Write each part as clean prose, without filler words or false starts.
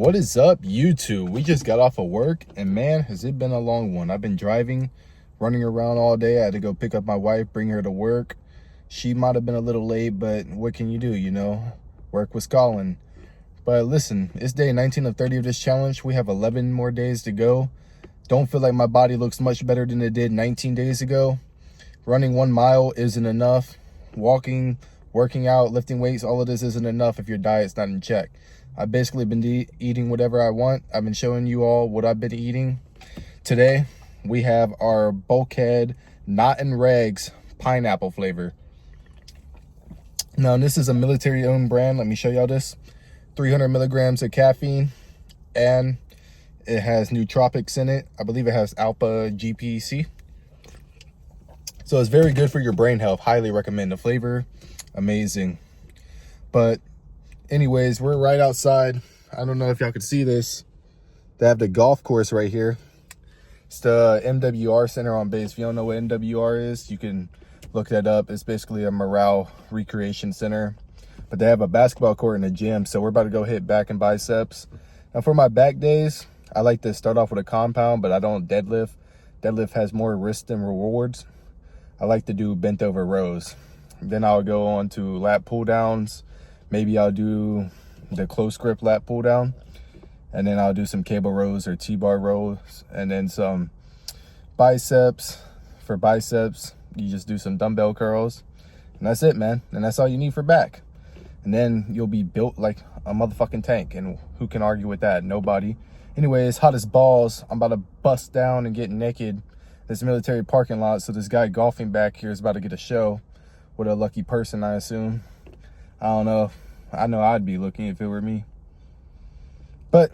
What is up, YouTube? We just got off of work, and man, has it been a long one. I've been driving, running around all day. I had to go pick up my wife, bring her to work. She might have been a little late, but what can you do, you know? Work was calling. But listen, it's day 19 of 30 of this challenge. We have 11 more days to go. Don't feel like my body looks much better than it did 19 days ago. Running 1 mile isn't enough. Walking, working out, lifting weights, all of this isn't enough if your diet's not in check. I've basically been eating whatever I want. I've been showing you all what I've been eating. Today, we have our Bulkhead Not in Rags pineapple flavor. Now, this is a military-owned brand. Let me show y'all this. 300 milligrams of caffeine, and it has nootropics in it. I believe it has alpha GPC. So it's very good for your brain health. Highly recommend. The flavor, amazing. But anyways, we're right outside. I don't know if y'all could see this. They have the golf course right here. It's the MWR Center on base. If you don't know what MWR is, you can look that up. It's basically a morale recreation center. But they have a basketball court and a gym. So we're about to go hit back and biceps. Now for my back days, I like to start off with a compound, but I don't deadlift. Deadlift has more risks than rewards. I like to do bent over rows. Then I'll go on to lat pull downs. Maybe I'll do the close grip lat pull down, and then I'll do some cable rows or T-bar rows, and then some biceps. For biceps, you just do some dumbbell curls, and that's it, man. And that's all you need for back. And then you'll be built like a motherfucking tank, and who can argue with that? Nobody. Anyways, hot as balls. I'm about to bust down and get naked. This military parking lot, so this guy golfing back here is about to get a show. What a lucky person, I assume. I don't know. I know I'd be looking if it were me. But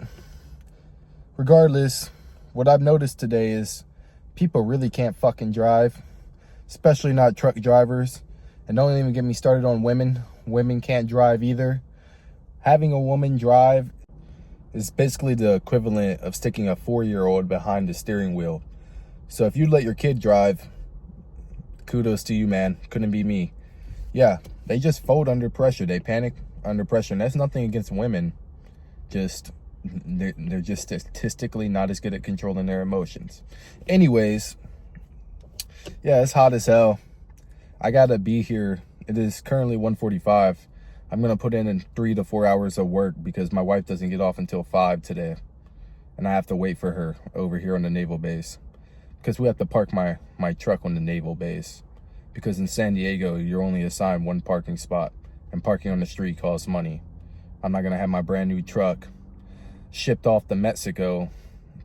regardless, what I've noticed today is people really can't fucking drive, especially not truck drivers. And don't even get me started on women. Women can't drive either. Having a woman drive is basically the equivalent of sticking a 4-year-old behind the steering wheel. So if you let your kid drive, kudos to you, man. Couldn't be me. Yeah, they just fold under pressure. They panic under pressure. And that's nothing against women. Just, they're just statistically not as good at controlling their emotions. Anyways, yeah, it's hot as hell. I gotta be here. It is currently 1:45. I'm gonna put in 3 to 4 hours of work because my wife doesn't get off until 5 today. And I have to wait for her over here on the naval base. Because we have to park my truck on the naval base. Because in San Diego, you're only assigned 1 parking spot. And parking on the street costs money. I'm not going to have my brand new truck shipped off to Mexico,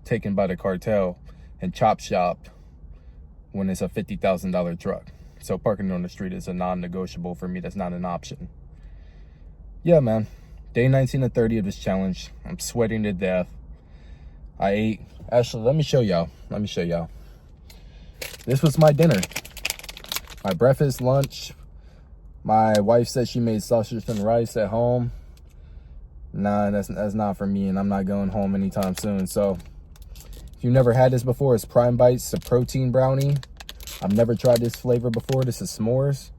taken by the cartel, and chop shopped when it's a $50,000 truck. So parking on the street is a non-negotiable for me. That's not an option. Yeah, man. Day 19 of 30 of this challenge. I'm sweating to death. I ate. Actually, let me show y'all. This was my dinner. My breakfast, lunch. My wife said she made sausage and rice at home. Nah, that's not for me, and I'm not going home anytime soon. So, if you've never had this before, it's Prime Bites, a protein brownie. I've never tried this flavor before. This is s'mores.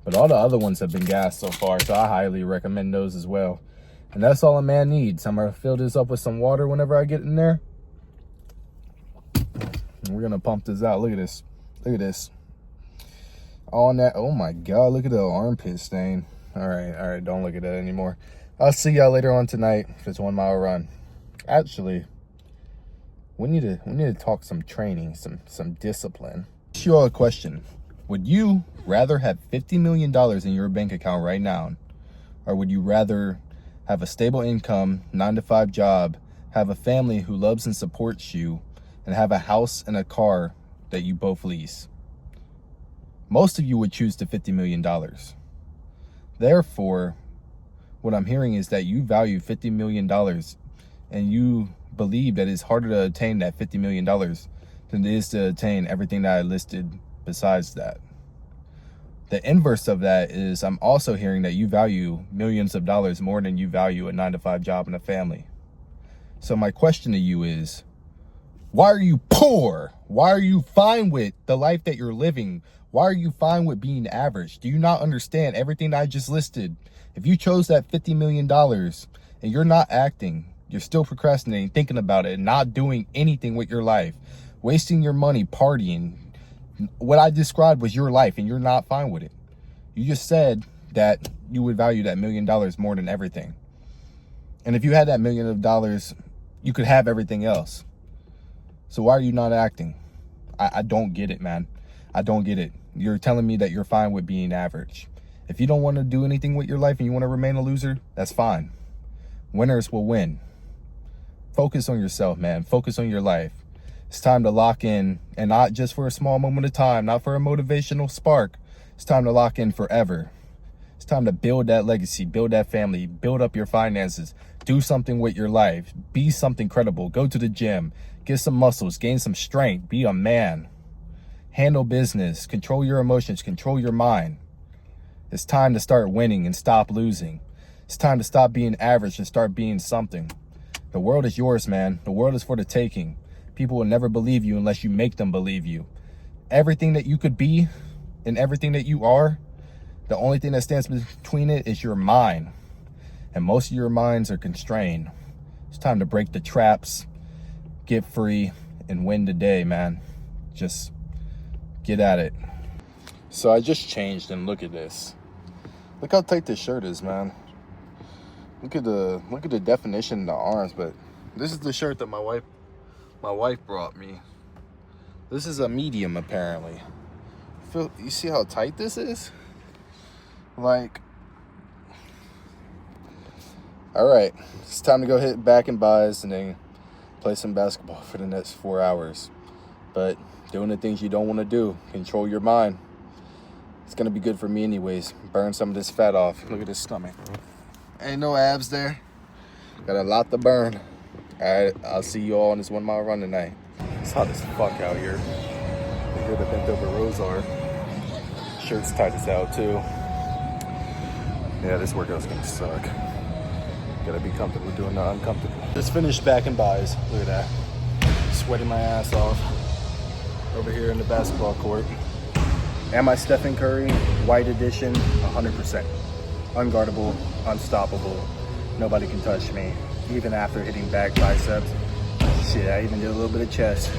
But all the other ones have been gas so far, so I highly recommend those as well. And that's all a man needs. I'm going to fill this up with some water whenever I get in there. And we're going to pump this out. Look at this. Look at this. On that. Oh my God. Look at the armpit stain. All right. Don't look at that anymore. I'll see y'all later on tonight for this 1 mile run. Actually, we need to talk some training, some discipline. Ask you all a question. Would you rather have $50 million in your bank account right now, or would you rather have a stable income, 9-to-5 job, have a family who loves and supports you, and have a house and a car that you both lease? Most of you would choose the $50 million. Therefore, what I'm hearing is that you value $50 million and you believe that it's harder to attain that $50 million than it is to attain everything that I listed besides that. The inverse of that is I'm also hearing that you value millions of dollars more than you value a 9-to-5 job and a family. So my question to you is, why are you poor? Why are you fine with the life that you're living? Why are you fine with being average? Do you not understand everything that I just listed? If you chose that $50 million and you're not acting You're still procrastinating, thinking about it, and not doing anything with your life, wasting your money partying. What I described was your life, and you're not fine with it. You just said that you would value that $1,000,000 more than everything. And if you had that $1,000,000, you could have everything else. So why are you not acting? I don't get it, man. I don't get it. You're telling me that you're fine with being average. If you don't want to do anything with your life and you want to remain a loser, that's fine. Winners will win. Focus on yourself, man. Focus on your life. It's time to lock in, and not just for a small moment of time, not for a motivational spark. It's time to lock in forever. It's time to build that legacy, build that family, build up your finances, do something with your life, be something credible, go to the gym, get some muscles, gain some strength, be a man, handle business, control your emotions, control your mind. It's time to start winning and stop losing. It's time to stop being average and start being something. The world is yours, man. The world is for the taking. People will never believe you unless you make them believe you. Everything that you could be and everything that you are, the only thing that stands between it is your mind. And most of your minds are constrained. It's time to break the traps, get free, and win the day, man. Just get at it. So I just changed, and look at this. Look how tight this shirt is, man. Look at the definition in the arms, but this is the shirt that my wife brought me. This is a medium, apparently. You see how tight this is? Like, all right, it's time to go hit back and buys and then play some basketball for the next 4 hours. But doing the things you don't want to do, control your mind. It's gonna be good for me anyways. Burn some of this fat off. Look at this stomach. Ain't no abs there. Got a lot to burn. All right, I'll see you all on this 1 mile run tonight. It's hot as fuck out here. Look where the bent over rows are. Shirt's tight as hell too. Yeah, this workout's gonna suck. Gotta be comfortable doing the uncomfortable. Just finished back and buys. Look at that. Sweating my ass off. Over here in the basketball court. And my Stephen Curry white edition, 100%. Unguardable, unstoppable. Nobody can touch me. Even after hitting back biceps. Shit, I even did a little bit of chest.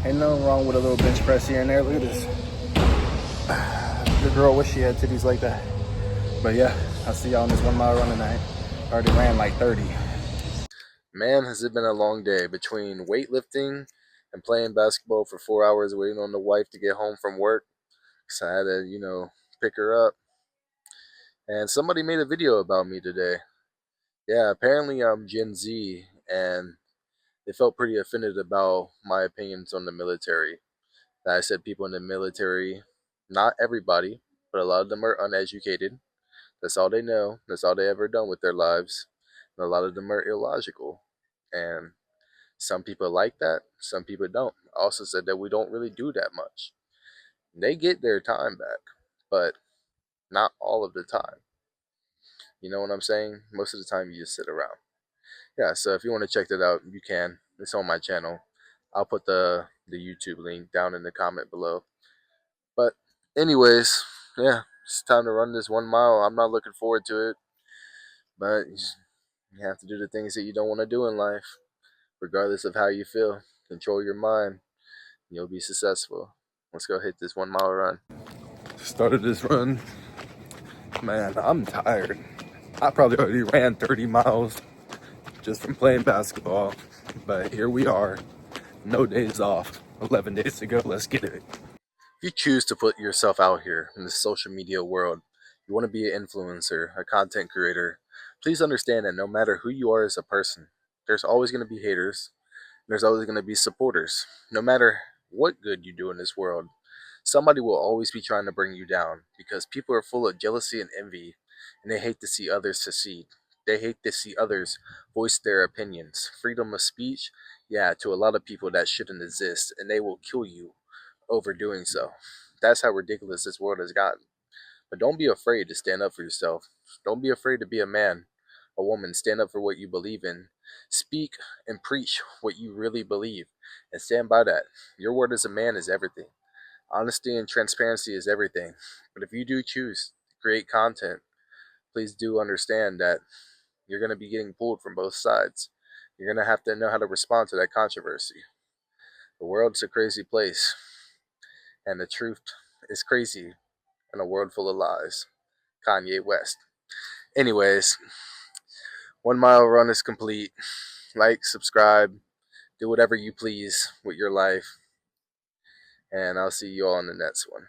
Ain't nothing wrong with a little bench press here and there. Look at this. The girl wish she had titties like that. But yeah, I'll see y'all on this 1 mile run tonight. Already ran like 30. Man, has it been a long day between weightlifting and playing basketball for 4 hours, waiting on the wife to get home from work. So I had to, pick her up. And somebody made a video about me today. Yeah, apparently I'm Gen Z, and they felt pretty offended about my opinions on the military. That I said people in the military, not everybody, but a lot of them are uneducated. That's all they know. That's all they ever done with their lives. And a lot of them are illogical. And some people like that, some people don't. I also said that we don't really do that much. They get their time back, but not all of the time. You know what I'm saying? Most of the time you just sit around. Yeah, so if you want to check that out, you can. It's on my channel. I'll put the YouTube link down in the comment below. But anyways, yeah, it's time to run this 1 mile. I'm not looking forward to it, but you have to do the things that you don't want to do in life, regardless of how you feel. Control your mind. You'll be successful. Let's go hit this 1 mile run. Started this run. Man, I'm tired. I probably already ran 30 miles just from playing basketball. But here we are. No days off. 11 days to go. Let's get it. If you choose to put yourself out here in the social media world, you want to be an influencer, a content creator, please understand that no matter who you are as a person, there's always going to be haters. There's always going to be supporters. No matter what good you do in this world, somebody will always be trying to bring you down because people are full of jealousy and envy, and they hate to see others succeed. They hate to see others voice their opinions. Freedom of speech, yeah, to a lot of people that shouldn't exist, and they will kill you over doing so. That's how ridiculous this world has gotten. But don't be afraid to stand up for yourself. Don't be afraid to be a man, a woman. Stand up for what you believe in. Speak and preach what you really believe and stand by that. Your word as a man is everything. Honesty and transparency is everything. But if you do choose to create content, please do understand that you're going to be getting pulled from both sides. You're going to have to know how to respond to that controversy. The world's a crazy place, and the truth is crazy in a world full of lies. Kanye West. Anyways, 1 mile run is complete. Like, subscribe, do whatever you please with your life, and I'll see you all in the next one.